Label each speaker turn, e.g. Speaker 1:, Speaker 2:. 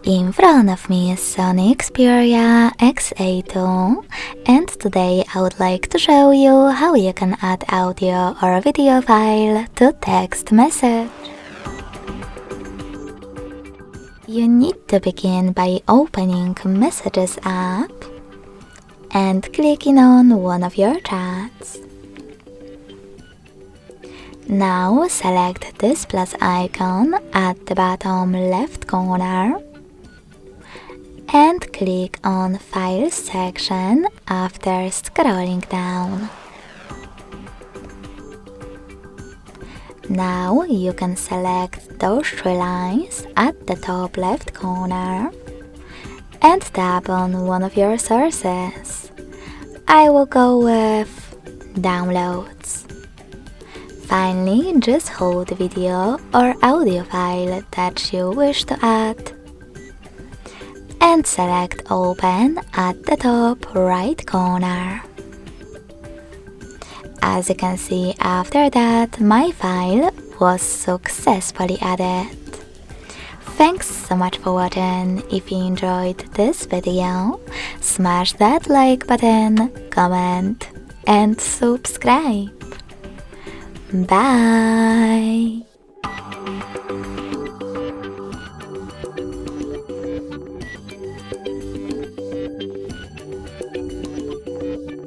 Speaker 1: In front of me is SONY Xperia XA2, and today I would like to show you how you can add audio or video file to text message. You need to begin by opening Messages app and clicking on one of your chats. Now select this plus icon at the bottom left corner and click on Files section after scrolling down. Now you can select those three lines at the top left corner and tap on one of your sources. I will go with Downloads. Finally, just hold the video or audio file that you wish to add and select Open at the top right corner. As you can see, after that, my file was successfully added. Thanks so much for watching. If you enjoyed this video, smash that like button, comment and subscribe. Bye!